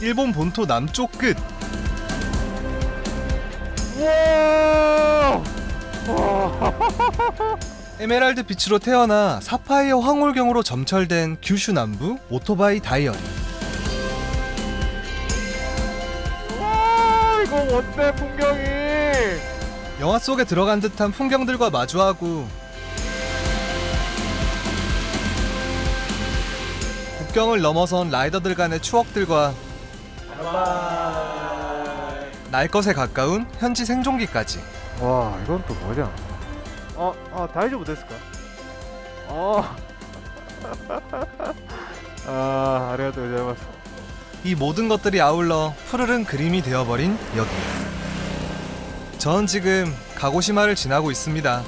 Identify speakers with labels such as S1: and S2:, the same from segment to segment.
S1: 일본 본토 남쪽 끝.
S2: 우와!
S1: 에메랄드 빛으로 태어나 사파이어 황홀경으로 점철된 규슈 남부 오토바이 다이어리.
S2: 와, 이거 뭔데 풍경이?
S1: 영화 속에 들어간 듯한 풍경들과 마주하고 국경을 넘어선 라이더들 간의 추억들과 날 것에 가까운 현지 생존기까지.
S2: 와, 이건 또 뭐냐? 다이저브 됐을까? 아리가또 고자이마스.
S1: 이 모든 것들이 아울러 푸르른 그림이 되어버린 여기. 전 지금 가고시마를 지나고 있습니다.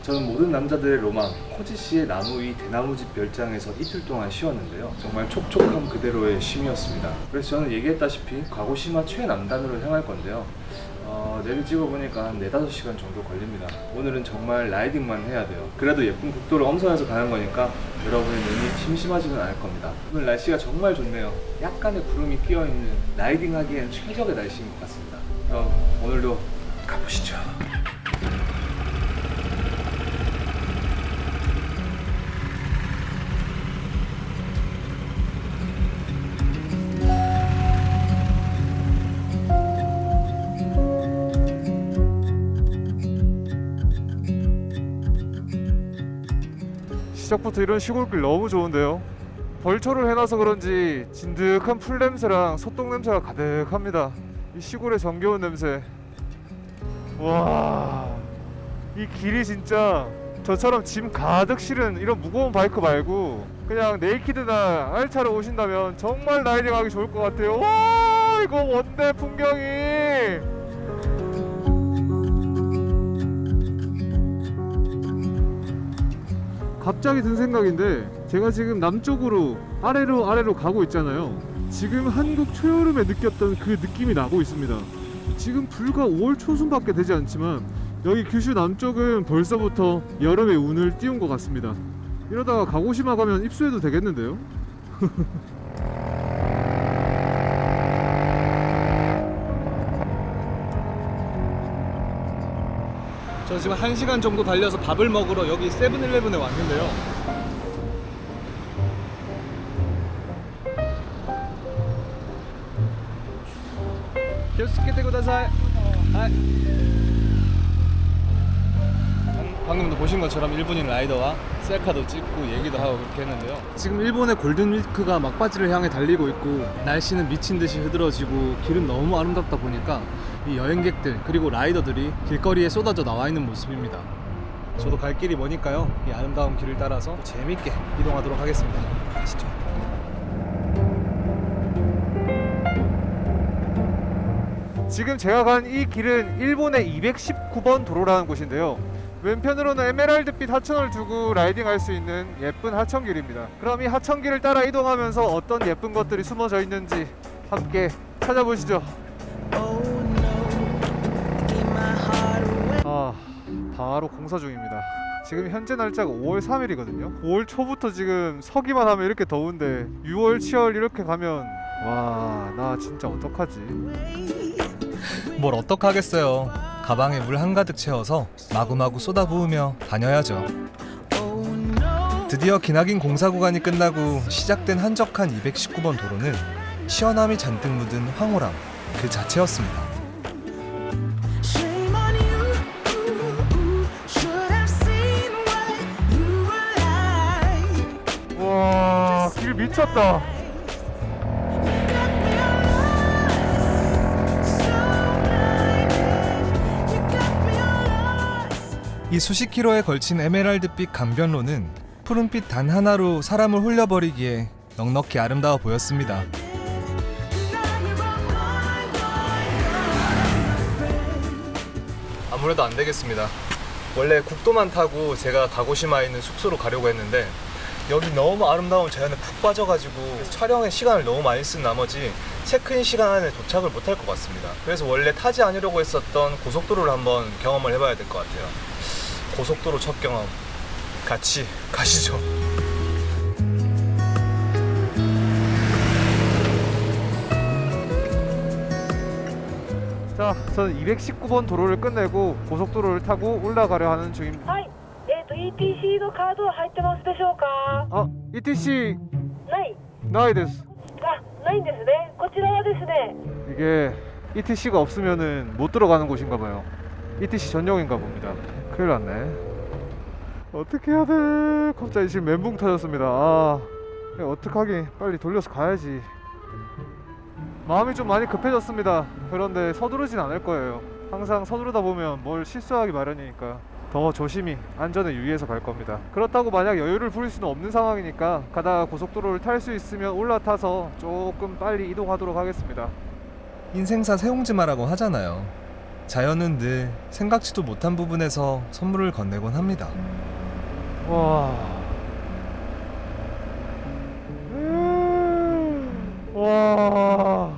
S1: 저는 모든 남자들의 로망, 코지시의 나무 위 대나무집 별장에서 이틀 동안 쉬었는데요. 정말 촉촉함 그대로의 쉼이었습니다. 그래서 저는 얘기했다시피 가고시마 최남단으로 향할 건데요. 내비 찍어보니까 한 4-5시간 정도 걸립니다. 오늘은 정말 라이딩만 해야 돼요. 그래도 예쁜 국도를 엄선해서 가는 거니까 여러분의 눈이 심심하지는 않을 겁니다. 오늘 날씨가 정말 좋네요. 약간의 구름이 끼어있는 라이딩하기엔 최적의 날씨인 것 같습니다. 그럼 오늘도 가보시죠.
S2: 시작부터 이런 시골길 너무 좋은데요. 벌초를 해놔서 그런지 진득한 풀 냄새랑 소똥 냄새가 가득합니다. 이 시골의 정겨운 냄새. 와, 이 길이 진짜 저처럼 짐 가득 실은 이런 무거운 바이크 말고 그냥 네이키드나 알차로 오신다면 정말 라이딩하기 좋을 것 같아요. 와, 이거 뭔데 풍경이. 갑자기 든 생각인데 제가 지금 남쪽으로 아래로 가고 있잖아요. 지금 한국 초여름에 느꼈던 그 느낌이 나고 있습니다. 지금 불과 5월 초순밖에 되지 않지만 여기 규슈 남쪽은 벌써부터 여름의 운을 띄운 것 같습니다. 이러다가 가고시마 가면 입수해도 되겠는데요?
S1: 저 지금 1시간 정도 달려서 밥을 먹으러 여기 세븐일레븐에 왔는데요. 기어스케테 구다사이. 방금도 보신 것처럼 일본인 라이더와 셀카도 찍고 얘기도 하고 그렇게 했는데요. 지금 일본의 골든위크가 막바지를 향해 달리고 있고 날씨는 미친 듯이 흐드러지고 길은 너무 아름답다 보니까 이 여행객들 그리고 라이더들이 길거리에 쏟아져 나와 있는 모습입니다. 저도 갈 길이 머니까요. 이 아름다운 길을 따라서 재밌게 이동하도록 하겠습니다. 가시죠.
S2: 지금 제가 간 이 길은 일본의 219번 도로라는 곳인데요. 왼편으로는 에메랄드빛 하천을 두고 라이딩할 수 있는 예쁜 하천길입니다. 그럼 이 하천길을 따라 이동하면서 어떤 예쁜 것들이 숨어져 있는지 함께 찾아보시죠. 바로 공사 중입니다. 지금 현재 날짜가 5월 3일이거든요 5월 초부터 지금 서기만 하면 이렇게 더운데 6월 7월 이렇게 가면 와, 나 진짜 어떡하지?
S1: 뭘 어떡하겠어요. 가방에 물 한가득 채워서 마구마구 쏟아부으며 다녀야죠. 드디어 기나긴 공사 구간이 끝나고 시작된 한적한 219번 도로는 시원함이 잔뜩 묻은 황홀함 그 자체였습니다.
S2: 와, 길 미쳤다.
S1: 이 수십 킬로에 걸친 에메랄드빛 강변로는 푸른빛 단 하나로 사람을 홀려버리기에 넉넉히 아름다워 보였습니다. 아무래도 안 되겠습니다. 원래 국도만 타고 제가 가고시마에 있는 숙소로 가려고 했는데 여기 너무 아름다운 자연에 푹 빠져가지고 촬영에 시간을 너무 많이 쓴 나머지 체크인 시간 안에 도착을 못할 것 같습니다. 그래서 원래 타지 않으려고 했었던 고속도로를 한번 경험을 해봐야 될 것 같아요. 고속도로 첫 경험 같이 가시죠.
S2: 자, 저는 219번 도로를 끝내고 고속도로를 타고 올라가려 하는 중입니다.
S3: はい、ETC のカードは入ってますでしょうか。
S2: 아, ETC
S3: ない。
S2: 나이です.
S3: あ、ないんですね。こちらはですね。
S2: 이게 ETC가 없으면은 못 들어가는 곳인가 봐요. ETC 전용인가 봅니다. 큰일 났네. 어떻게 해야 돼? 갑자기 지금 멘붕 터졌습니다. 아, 어떡하긴, 빨리 돌려서 가야지. 마음이 좀 많이 급해졌습니다. 그런데 서두르진 않을 거예요. 항상 서두르다 보면 뭘 실수하기 마련이니까 더 조심히 안전에 유의해서 갈 겁니다. 그렇다고 만약 여유를 부릴 수는 없는 상황이니까 가다가 고속도로를 탈 수 있으면 올라타서 조금 빨리 이동하도록 하겠습니다.
S1: 인생사 새옹지마라고 하잖아요. 자연은 늘 생각지도 못한 부분에서 선물을 건네곤 합니다.
S2: 와. 와.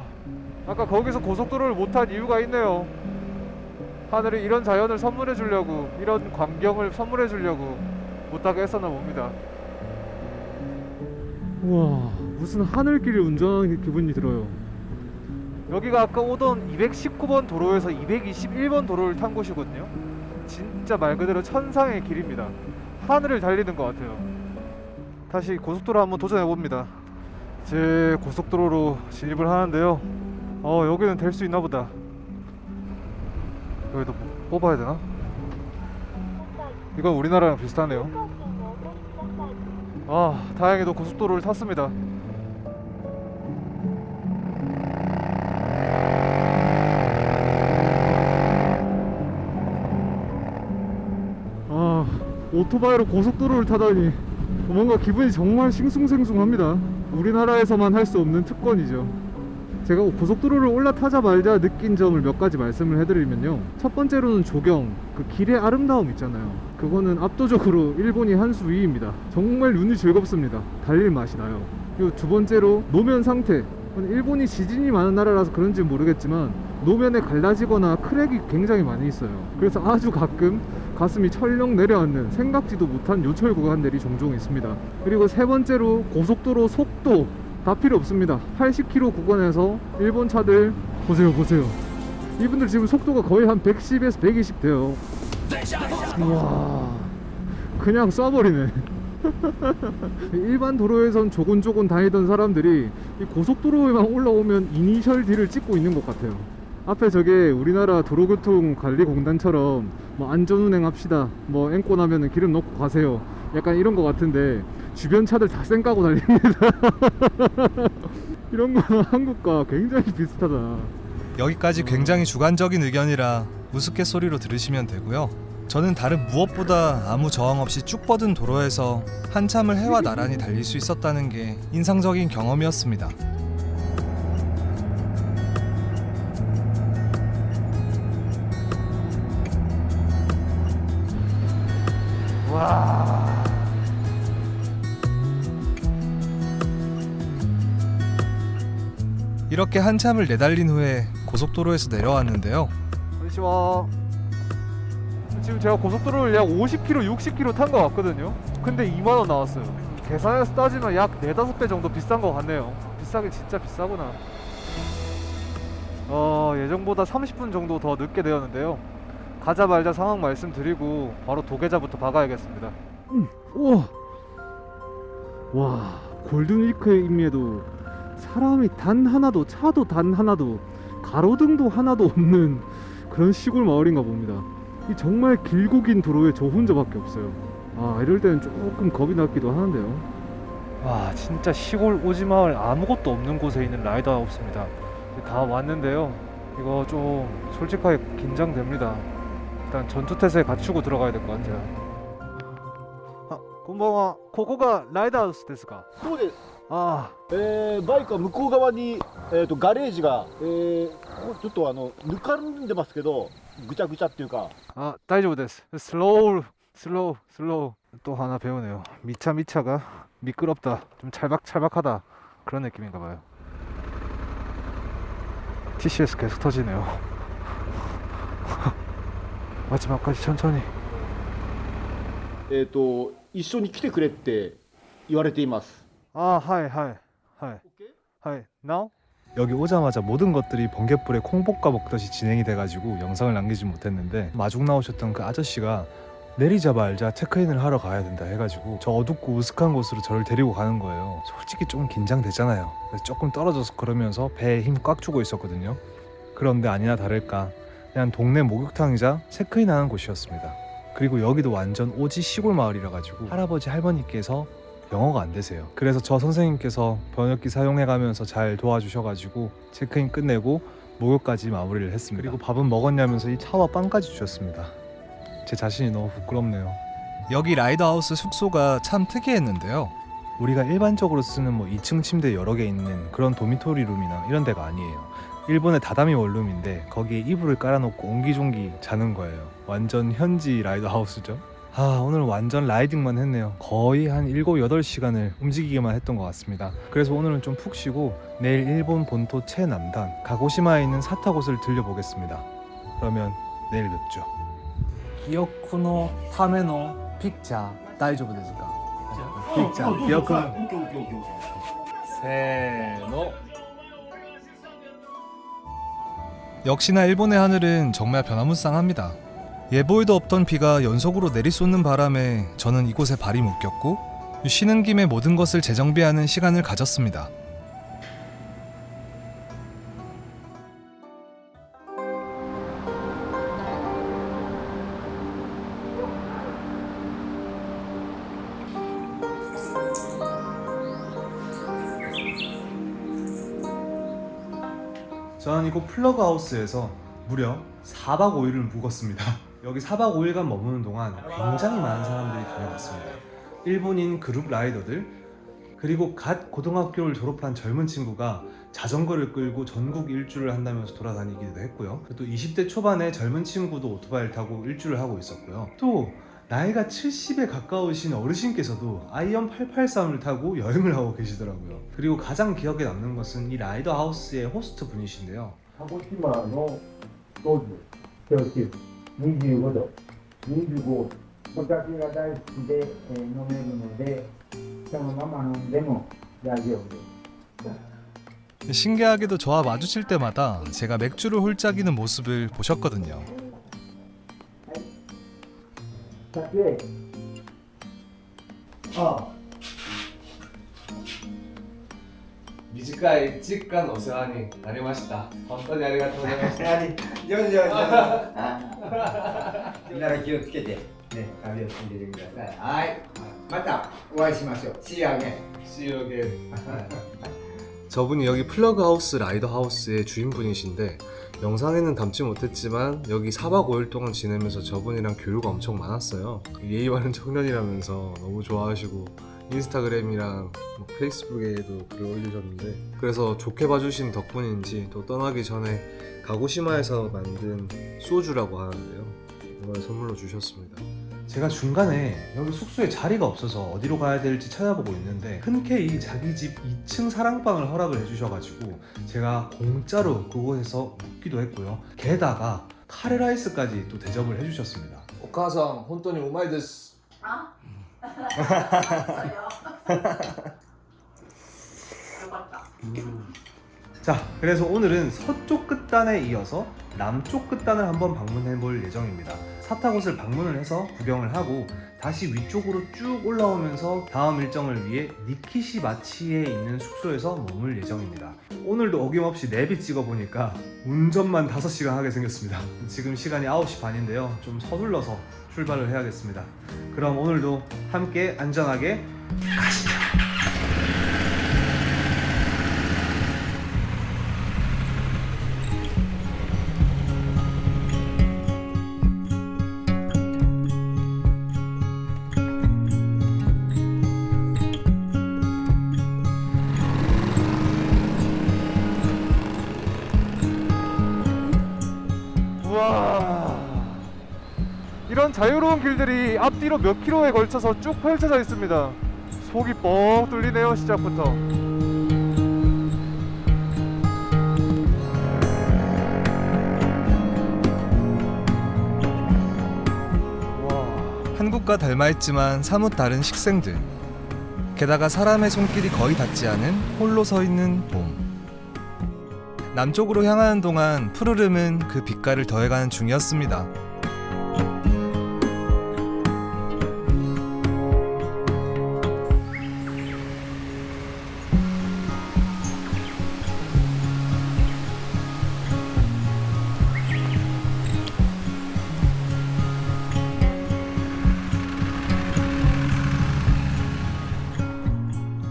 S2: 아까 거기서 고속도로를 못 탄 이유가 있네요. 하늘이 이런 자연을 선물해 주려고, 이런 광경을 선물해 주려고 못 타게 했었나 봅니다. 와, 무슨 하늘길을 운전하는 기분이 들어요. 여기가 아까 오던 219번 도로에서 221번 도로를 탄 곳이거든요. 진짜 말 그대로 천상의 길입니다. 하늘을 달리는 것 같아요. 다시 고속도로 한번 도전해봅니다. 제 고속도로로 진입을 하는데요. 여기는 될 수 있나 보다. 여기도 뽑아야 되나? 이건 우리나라랑 비슷하네요. 아, 다행히도 고속도로를 탔습니다. 오토바이로 고속도로를 타다니 뭔가 기분이 정말 싱숭생숭합니다. 우리나라에서만 할 수 없는 특권이죠. 제가 고속도로를 올라타자마자 느낀 점을 몇 가지 말씀을 해드리면요, 첫 번째로는 조경, 그 길의 아름다움 있잖아요. 그거는 압도적으로 일본이 한 수 위입니다. 정말 눈이 즐겁습니다. 달릴 맛이 나요. 그리고 두 번째로 노면 상태. 일본이 지진이 많은 나라라서 그런지 모르겠지만 노면에 갈라지거나 크랙이 굉장히 많이 있어요. 그래서 아주 가끔 가슴이 철렁 내려앉는 생각지도 못한 요철 구간들이 종종 있습니다. 그리고 세 번째로 고속도로 속도 다 필요 없습니다. 80km 구간에서 일본 차들 보세요. 이분들 지금 속도가 거의 한 110에서 120 돼요. 우와, 그냥 쏴버리네. 일반 도로에선 조곤조곤 다니던 사람들이 이 고속도로에만 올라오면 이니셜 D를 찍고 있는 것 같아요. 앞에 저게 우리나라 도로교통관리공단처럼 뭐 안전운행 합시다, 뭐 앵꼬 나면은 기름 넣고 가세요, 약간 이런 것 같은데 주변 차들 다 쌩 까고 달립니다. 이런 거는 한국과 굉장히 비슷하다.
S1: 여기까지 굉장히 주관적인 의견이라 우스갯소리로 들으시면 되고요. 저는 다른 무엇보다 아무 저항 없이 쭉 뻗은 도로에서 한참을 해와 나란히 달릴 수 있었다는 게 인상적인 경험이었습니다.
S2: 와.
S1: 이렇게 한참을 내달린 후에 고속도로에서 내려왔는데요.
S2: 안녕하세요. 지금 제가 고속도로를 약 50km, 60km 탄 것 같거든요. 근데 2만원 나왔어요. 계산해서 따지면 약 4-5배 정도 비싼 것 같네요. 비싸긴 진짜 비싸구나. 예정보다 30분 정도 더 늦게 되었는데요. 가자마자 상황 말씀드리고 바로 도계자부터 박아야겠습니다. 우와. 와, 골든위크의 임에도 사람이 단 하나도, 차도 단 하나도, 가로등도 하나도 없는 그런 시골 마을인가 봅니다. 이 정말 길고 긴 도로에 저 혼자밖에 없어요. 이럴 때는 조금 겁이 나기도 하는데요. 와, 진짜 시골 오지마을 아무것도 없는 곳에 있는 라이더하우스입니다. 다 왔는데요, 이거 좀 솔직하게 긴장됩니다. 일단 전투태세에 갖추고 들어가야 될 것 같아요. 곤방와, 코코가 라이더하우스ですか?
S4: そうです。
S2: あ
S4: バイクは向こう側に、ガレージが、ここちょっとぬかるんでますけど、ぐちゃぐちゃっていうか。
S2: 大丈夫です. 슬로우. 또 하나 배우네요. 미차가 미끄럽다, 좀 찰박찰박하다, 그런 느낌인가 봐요. TCS 계속 터지네요. 마지막까지 천천히.
S4: 一緒に来てくれって言われています。
S2: 아, 하이, 하이, 하이, 하이. Now?
S5: 여기 오자마자 모든 것들이 번갯불에 콩볶아 먹듯이 진행이 돼가지고 영상을 남기지 못했는데 마중 나오셨던 그 아저씨가 내리자마자 체크인을 하러 가야 된다 해가지고 저 어둡고 우스한 곳으로 저를 데리고 가는 거예요. 솔직히 좀 긴장되잖아요. 그래서 조금 떨어져서 그러면서 배에 힘 꽉 주고 있었거든요. 그런데 아니나 다를까 그냥 동네 목욕탕이자 체크인하는 곳이었습니다. 그리고 여기도 완전 오지 시골 마을이라 가지고 할아버지 할머니께서 영어가 안 되세요. 그래서 저 선생님께서 번역기 사용해가면서 잘 도와주셔가지고 체크인 끝내고 목욕까지 마무리를 했습니다. 그리고 밥은 먹었냐면서 이 차와 빵까지 주셨습니다. 제 자신이 너무 부끄럽네요.
S6: 여기 라이더하우스 숙소가 참 특이했는데요.
S5: 우리가 일반적으로 쓰는 뭐 2층 침대 여러 개 있는 그런 도미토리 룸이나 이런 데가 아니에요. 일본의 다다미 원룸인데 거기에 이불을 깔아놓고 옹기종기 자는 거예요. 완전 현지 라이더하우스죠. 오늘 완전 라이딩만 했네요. 거의 한 7, 8시간을 움직이기만 했던 것 같습니다. 그래서 오늘은 좀 푹 쉬고 내일 일본 본토 최남단 가고시마에 있는 사타곳을 들려보겠습니다. 그러면 내일 뵙죠.
S6: 記憶のためのピクチャー大丈夫ですか？ピクチャー記憶せーの. 역시나 일본의 하늘은 정말 변화무쌍합니다. 예보에도 없던 비가 연속으로 내리쏟는 바람에 저는 이곳에 발이 묶였고 쉬는 김에 모든 것을 재정비하는 시간을 가졌습니다.
S5: 저는 이곳 플러그하우스에서 무려 4박 5일을 묵었습니다. 여기 4박 5일간 머무는 동안 굉장히 많은 사람들이 다녀갔습니다. 일본인 그룹 라이더들, 그리고 갓 고등학교를 졸업한 젊은 친구가 자전거를 끌고 전국 일주를 한다면서 돌아다니기도 했고요. 또 20대 초반의 젊은 친구도 오토바이를 타고 일주를 하고 있었고요. 또 나이가 70에 가까우신 어르신께서도 아이언 883을 타고 여행을 하고 계시더라고요. 그리고 가장 기억에 남는 것은 이 라이더 하우스의 호스트 분이신데요.
S7: 鹿児島の当時セルシウス25度、25度、お酒が大好きで、飲めるので、そのまま飲んでも大丈夫です。
S6: 신기하게도 저와 마주칠 때마다 제가 맥주를 홀짝이는 모습을 보셨거든요.
S7: 酒、
S1: 短い時間のお世話になりました。本当にありがとうございました。
S8: 上手みんな気をつけて、ね、旅を進んでいてください。はい。またお会いしましょう。See you again.
S1: See you again.
S5: 저분이 여기 플러그하우스 라이더하우스의 주인분이신데 영상에는 담지 못했지만 여기 4박 5일 동안 지내면서 저분이랑 교류가 엄청 많았어요. 예의 바른 청년이라면서 너무 좋아하시고 인스타그램이랑 페이스북에도 글을 올리셨는데 그래서 좋게 봐주신 덕분인지 또 떠나기 전에 가고시마에서 만든 소주라고 하는데요. 이걸 선물로 주셨습니다. 제가 중간에 여기 숙소에 자리가 없어서 어디로 가야 될지 찾아보고 있는데 흔쾌히 자기 집 2층 사랑방을 허락을 해주셔가지고 제가 공짜로 그곳에서 묵기도 했고요. 게다가 카레라이스까지 또 대접을 해주셨습니다.
S1: お母さん本当にうまいです。
S5: 자, 그래서 오늘은 서쪽 끝단에 이어서 남쪽 끝단을 한번 방문해 볼 예정입니다. 사타곳을 방문을 해서 구경을 하고 다시 위쪽으로 쭉 올라오면서 다음 일정을 위해 니키시 마치에 있는 숙소에서 머물 예정입니다. 오늘도 어김없이 내비 찍어보니까 운전만 5시간 하게 생겼습니다. 지금 시간이 9시 반인데요. 좀 서둘러서 출발을 해야겠습니다. 그럼 오늘도 함께 안전하게 가시죠.
S2: 우와, 이런 자유로운 길들이 앞뒤로 몇 킬로에 걸쳐서 쭉 펼쳐져 있습니다. 속이 뻥 뚫리네요, 시작부터.
S6: 한국 한국과 닮아있지만 사뭇 다른 식생들. 게다가 사람의 손길이 거의 닿지 않은 홀로 서 있는 봄. 남쪽으로 향하는 동안 푸르름은 그 빛깔을 더해가는 중이었습니다.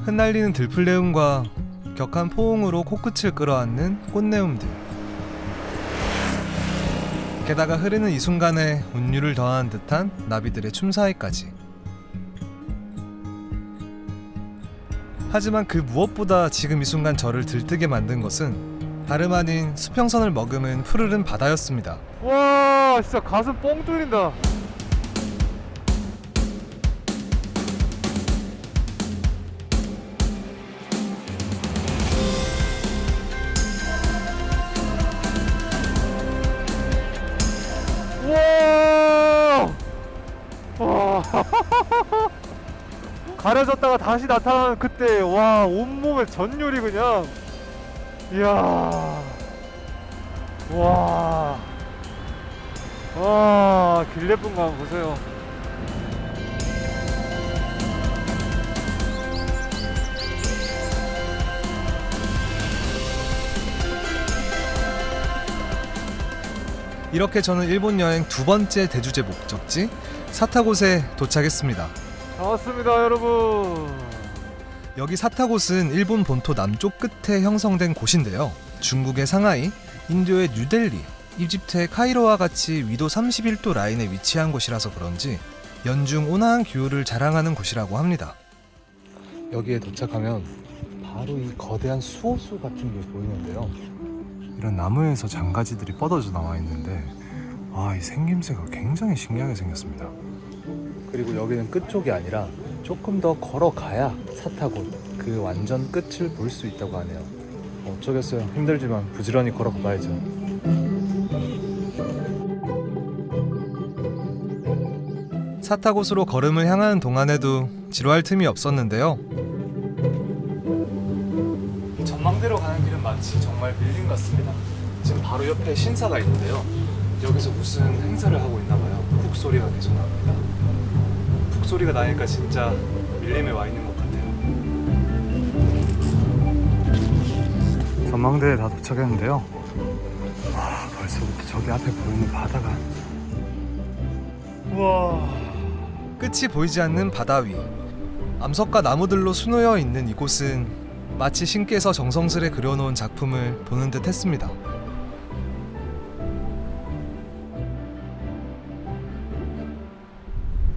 S6: 흩날리는 들풀레음과 격한 포옹으로 코끝을 끌어안는 꽃내음들. 게다가 흐르는 이 순간에 운율을 더한 듯한 나비들의 춤사위까지. 하지만 그 무엇보다 지금 이 순간 저를 들뜨게 만든 것은 다름 아닌 수평선을 머금은 푸르른 바다였습니다.
S2: 와 진짜 가슴 뻥 뚫린다. 와 가려졌다가 다시 나타나는 그때 와 온몸에 전율이 그냥 이야 와 길 예쁜 거 한번 보세요.
S6: 이렇게 저는 일본 여행 두 번째 대주제 목적지 사타곳에 도착했습니다.
S2: 다 왔습니다 여러분.
S6: 여기 사타곳은 일본 본토 남쪽 끝에 형성된 곳인데요. 중국의 상하이, 인도의 뉴델리, 이집트의 카이로와 같이 위도 31도 라인에 위치한 곳이라서 그런지 연중 온화한 기후를 자랑하는 곳이라고 합니다. 여기에 도착하면 바로 이 거대한 수호수 같은 게 보이는데요. 이런 나무에서 장가지들이 뻗어져 나와 있는데 와, 이 생김새가 굉장히 신기하게 생겼습니다. 그리고 여기는 끝쪽이 아니라 조금 더 걸어가야 사타곳 그 완전 끝을 볼 수 있다고 하네요. 어쩌겠어요. 힘들지만 부지런히 걸어가 봐야죠. 사타곳으로 걸음을 향하는 동안에도 지루할 틈이 없었는데요. 전망대로 가는 길은 마치 정말 밀림 같습니다. 지금 바로 옆에 신사가 있는데요. 여기서 무슨 행사를 하고 있나봐요. 북소리가 계속 납니다. 북소리가 나니까 진짜 밀림에 와 있는 것 같아요. 전망대에 다 도착했는데요. 와, 벌써부터 저기 앞에 보이는 바다가 우와, 끝이 보이지 않는 바다 위. 암석과 나무들로 수놓여 있는 이곳은 마치 신께서 정성스레 그려놓은 작품을 보는 듯 했습니다.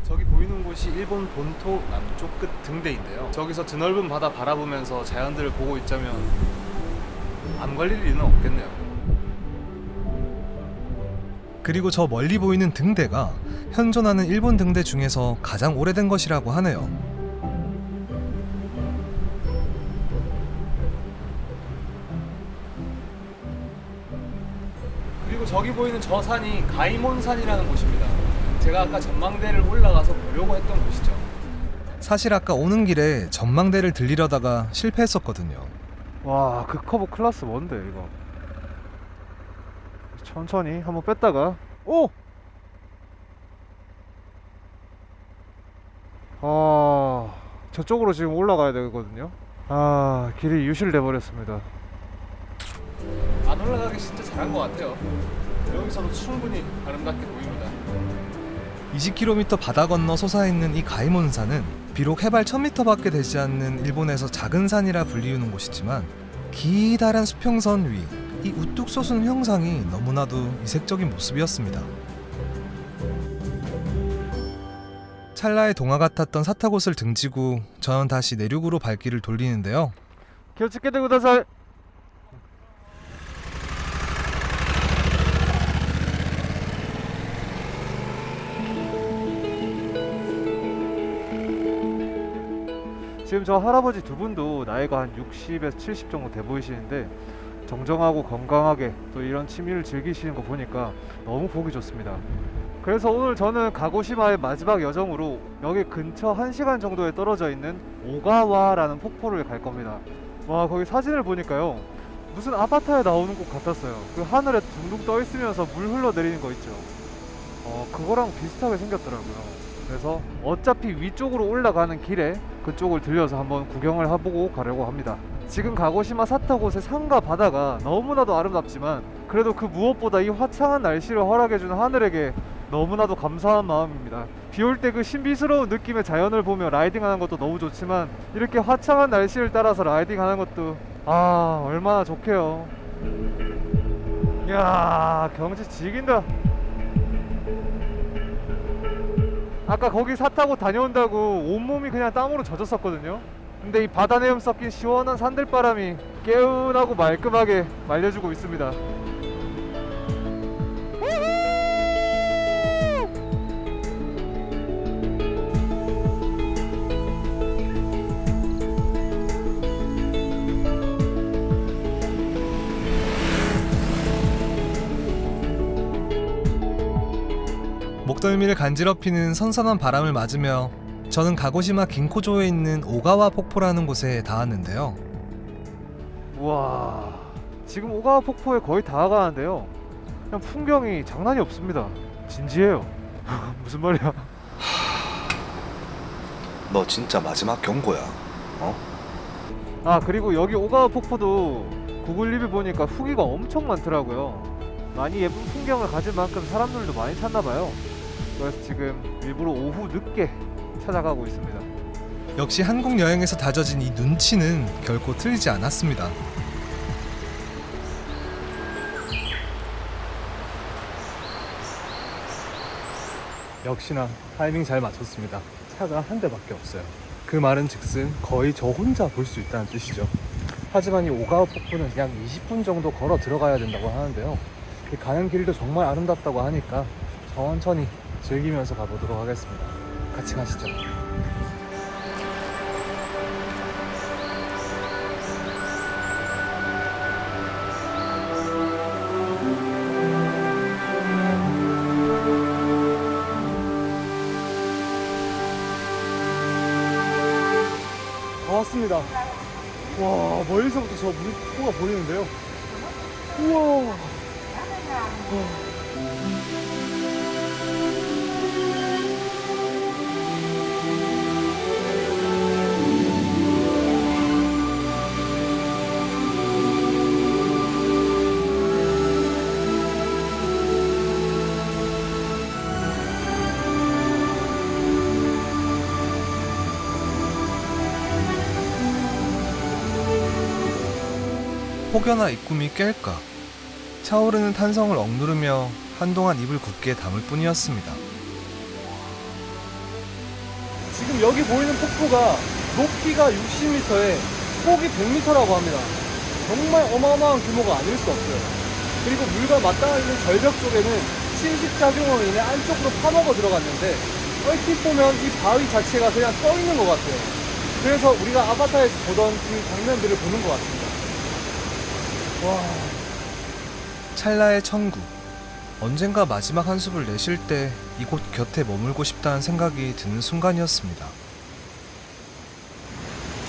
S6: 저기 보이는 곳이 일본 본토 남쪽 끝 등대인데요. 저기서 드넓은 바다 바라보면서 자연들을 보고 있자면 안 걸릴 일은 없겠네요. 그리고 저 멀리 보이는 등대가 현존하는 일본 등대 중에서 가장 오래된 것이라고 하네요. 그리고 저기 보이는 저 산이 가이몬산이라는 곳입니다. 제가 아까 전망대를 올라가서 보려고 했던 곳이죠. 사실 아까 오는 길에 전망대를 들리려다가 실패했었거든요.
S2: 와, 그 커브 클래스 뭔데 이거? 천천히 한번 뺐다가 오! 아, 저쪽으로 지금 올라가야 되거든요. 아, 길이 유실돼 버렸습니다.
S6: 안 올라가기 진짜 잘한 것 같아요. 여기서도 충분히 아름답게 보입니다. 20km 바다 건너 솟아있는 이 가이몬산은 비록 해발 1000m밖에 되지 않는 일본에서 작은 산이라 불리우는 곳이지만 기다란 수평선 위 이 우뚝 솟은 형상이 너무나도 이색적인 모습이었습니다. 찰나의 동화 같았던 사타곳을 등지고 저는 다시 내륙으로 발길을 돌리는데요.
S2: 기어치게ください. 지금 저 할아버지 두 분도 나이가 한 60에서 70 정도 돼 보이시는데 정정하고 건강하게 또 이런 취미를 즐기시는 거 보니까 너무 보기 좋습니다. 그래서 오늘 저는 가고시마의 마지막 여정으로 여기 근처 1시간 정도에 떨어져 있는 오가와라는 폭포를 갈 겁니다. 와, 거기 사진을 보니까요, 무슨 아바타에 나오는 곳 같았어요. 그 하늘에 둥둥 떠 있으면서 물 흘러내리는 거 있죠. 그거랑 비슷하게 생겼더라고요. 그래서 어차피 위쪽으로 올라가는 길에 그쪽을 들려서 한번 구경을 해보고 가려고 합니다. 지금 가고시마 사타곳의 산과 바다가 너무나도 아름답지만 그래도 그 무엇보다 이 화창한 날씨를 허락해주는 하늘에게 너무나도 감사한 마음입니다. 비올 때 그 신비스러운 느낌의 자연을 보며 라이딩하는 것도 너무 좋지만 이렇게 화창한 날씨를 따라서 라이딩하는 것도 얼마나 좋게요. 이야, 경치 지긴다. 아까 거기 사 타고 다녀온다고 온몸이 그냥 땀으로 젖었었거든요. 근데 이 바다 내음 섞인 시원한 산들바람이 개운하고 말끔하게 말려주고 있습니다.
S6: 목덜미를 간지럽히는 선선한 바람을 맞으며 저는 가고시마 긴코조에 있는 오가와 폭포라는 곳에 닿았는데요.
S2: 우와, 지금 오가와 폭포에 거의 다 가는데요, 그냥 풍경이 장난이 없습니다. 진지해요. 무슨 말이야?
S5: 너 진짜 마지막 경고야.
S2: 그리고 여기 오가와 폭포도 구글 리뷰 보니까 후기가 엄청 많더라고요. 많이 예쁜 풍경을 가진 만큼 사람들도 많이 찾나봐요. 그래서 지금 일부러 오후 늦게 찾아가고 있습니다.
S6: 역시 한국 여행에서 다져진 이 눈치는 결코 틀리지 않았습니다.
S1: 역시나 타이밍 잘 맞췄습니다. 차가 한 대밖에 없어요. 그 말은 즉슨 거의 저 혼자 볼 수 있다는 뜻이죠. 하지만 이 오가와 폭포는 약 20분 정도 걸어 들어가야 된다고 하는데요, 가는 길도 정말 아름답다고 하니까 천천히 즐기면서 가보도록 하겠습니다. 같이 가시죠. 다 왔습니다. 와, 멀리서부터 저 물포가 보이는데요. 우와.
S6: 혹여나 이 꿈이 깰까? 차오르는 탄성을 억누르며 한동안 입을 굳게 담을 뿐이었습니다.
S2: 지금 여기 보이는 폭포가 높이가 60m에 폭이 100m라고 합니다. 정말 어마어마한 규모가 아닐 수 없어요. 그리고 물과 맞닿아 있는 절벽 쪽에는 침식작용으로 인해 안쪽으로 파먹어 들어갔는데 얼핏 보면 이 바위 자체가 그냥 떠 있는 것 같아요. 그래서 우리가 아바타에서 보던 그 장면들을 보는 것 같습니다. 와.
S6: 찰나의 천국. 언젠가 마지막 한숨을 내쉴 때 이곳 곁에 머물고 싶다는 생각이 드는 순간이었습니다.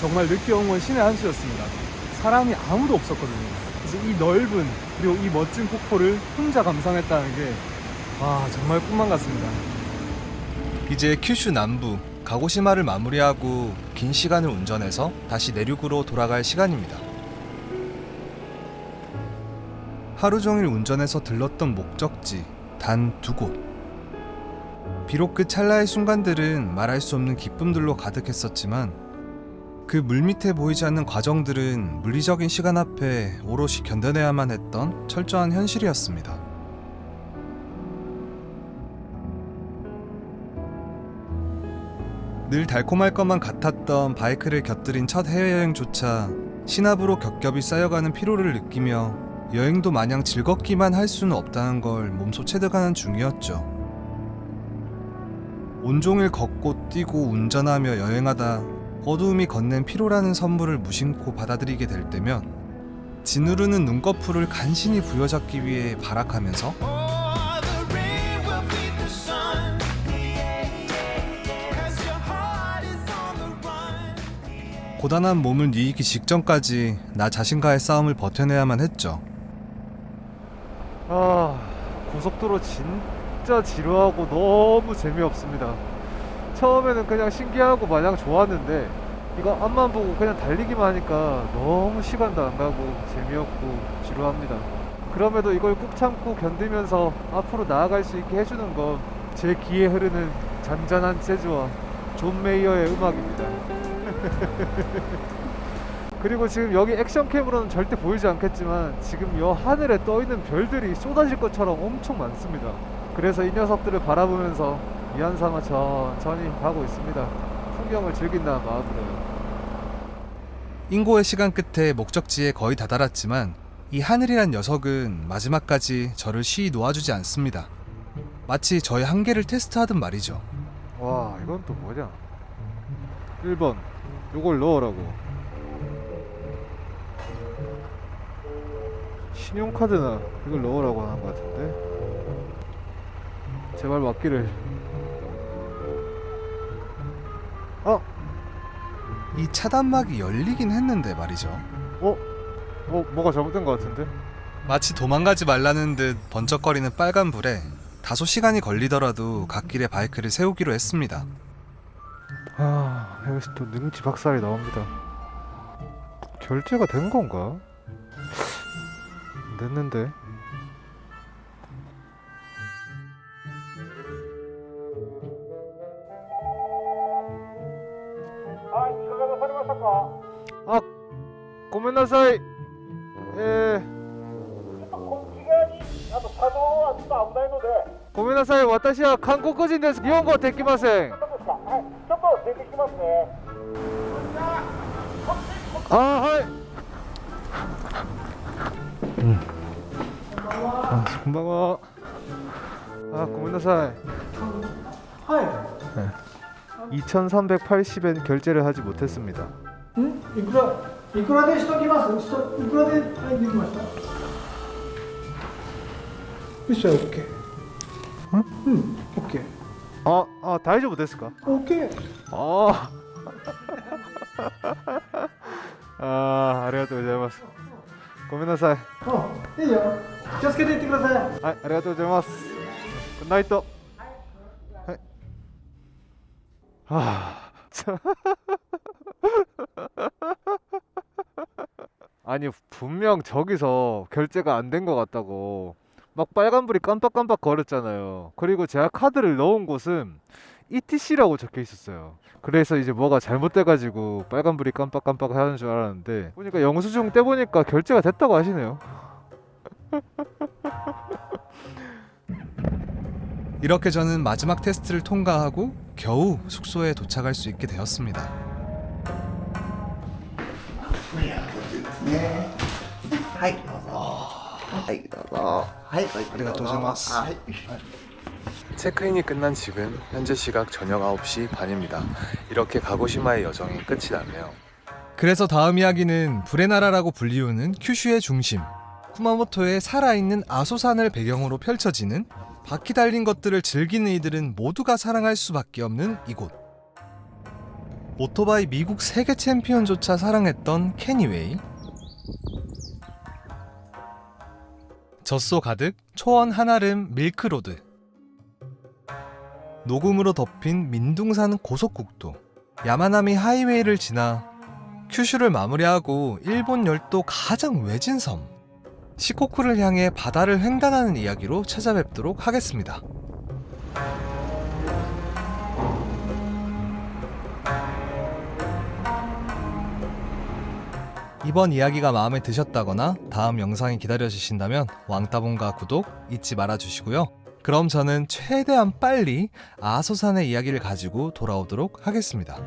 S2: 정말 늦게 온 건 신의 한 수였습니다. 사람이 아무도 없었거든요. 그래서 이 넓은 그리고 이 멋진 폭포를 혼자 감상했다는 게 정말 꿈만 같습니다.
S6: 이제 큐슈 남부 가고시마를 마무리하고 긴 시간을 운전해서 다시 내륙으로 돌아갈 시간입니다. 하루 종일 운전해서 들렀던 목적지 단 2곳. 비록 그 찰나의 순간들은 말할 수 없는 기쁨들로 가득했었지만 그 물밑에 보이지 않는 과정들은 물리적인 시간 앞에 오롯이 견뎌내야만 했던 철저한 현실이었습니다. 늘 달콤할 것만 같았던 바이크를 곁들인 첫 해외여행조차 신압으로 겹겹이 쌓여가는 피로를 느끼며 여행도 마냥 즐겁기만 할 수는 없다는 걸 몸소 체득하는 중이었죠. 온종일 걷고 뛰고 운전하며 여행하다 어두움이 건넨 피로라는 선물을 무심코 받아들이게 될 때면 지누르는 눈꺼풀을 간신히 부여잡기 위해 발악하면서 고단한 몸을 뉘기 직전까지 나 자신과의 싸움을 버텨내야만 했죠.
S2: 아, 고속도로 진짜 지루하고 너무 재미없습니다. 처음에는 그냥 신기하고 마냥 좋았는데 이거 앞만 보고 그냥 달리기만 하니까 너무 시간도 안 가고 재미없고 지루합니다. 그럼에도 이걸 꾹 참고 견디면서 앞으로 나아갈 수 있게 해주는 건 제 귀에 흐르는 잔잔한 재즈와 존 메이어의 음악입니다. 그리고 지금 여기 액션캠으로는 절대 보이지 않겠지만 지금 여 하늘에 떠있는 별들이 쏟아질 것처럼 엄청 많습니다. 그래서 이 녀석들을 바라보면서 위안 삼아 천천히 가고 있습니다. 풍경을 즐긴다는 마음으로요.
S6: 인고의 시간 끝에 목적지에 거의 다다랐지만 이 하늘이란 녀석은 마지막까지 저를 쉬이 놓아주지 않습니다. 마치 저의 한계를 테스트하듯 말이죠.
S2: 와, 이건 또 뭐냐? 1번 요걸 넣으라고. 신용카드나 이걸 넣으라고 하는 것 같은데. 제발 맞기를.
S6: 이 차단막이 열리긴 했는데 말이죠.
S2: 뭐가 잘못된 것 같은데?
S6: 마치 도망가지 말라는 듯 번쩍거리는 빨간 불에 다소 시간이 걸리더라도 갓길에 바이크를 세우기로 했습니다.
S2: 아, 여기서 또 능지 박살이 나옵니다. 결제가 된 건가? 안 됐는데. 아, 고멘나사이. 고멘나사이, 私は韓国人です。日本語できません。あ、はい。あ、こんばんは。あ、ごめんなさい。はい。 2,380엔 결제를 하지 못했습니다.
S7: いくらでしときます？いくらでできました？よっしゃ、OK。OK。
S2: 大丈夫ですか？
S7: OK。
S2: ありがとうございます。ごめんなさい。
S7: いいよ。気をつけていってください。
S2: はい、ありがとうございます。グッナイト。はい。아니, 분명 저기서 결제가 안 된 것 같다고 막 빨간불이 깜빡깜빡 거렸잖아요. 그리고 제가 카드를 넣은 곳은 ETC라고 적혀 있었어요. 그래서 이제 뭐가 잘못돼가지고 빨간불이 깜빡깜빡 하는 줄 알았는데 보니까 영수증 떼보니까 결제가 됐다고 하시네요.
S6: 이렇게 저는 마지막 테스트를 통과하고 겨우 숙소에 도착할 수 있게 되었습니다.
S1: 체크인이 끝난 지금 현재 시각 저녁 9시 반입니다. 이렇게 가고시마의 여정이 끝이 났네요.
S6: 그래서 다음 이야기는 불의 나라라고 불리우는 큐슈의 중심 쿠마모토의 살아있는 아소산을 배경으로 펼쳐지는 바퀴 달린 것들을 즐기는 이들은 모두가 사랑할 수밖에 없는 이곳. 오토바이 미국 세계 챔피언조차 사랑했던 캐니웨이, 젖소 가득 초원 한아름 밀크로드, 녹음으로 덮인 민둥산 고속국도, 야마나미 하이웨이를 지나 큐슈를 마무리하고 일본 열도 가장 외진 섬 시코쿠를 향해 바다를 횡단하는 이야기로 찾아뵙도록 하겠습니다. 이번 이야기가 마음에 드셨다거나 다음 영상이 기다려지신다면 왕따봉과 구독 잊지 말아주시고요. 그럼 저는 최대한 빨리 아소산의 이야기를 가지고 돌아오도록 하겠습니다.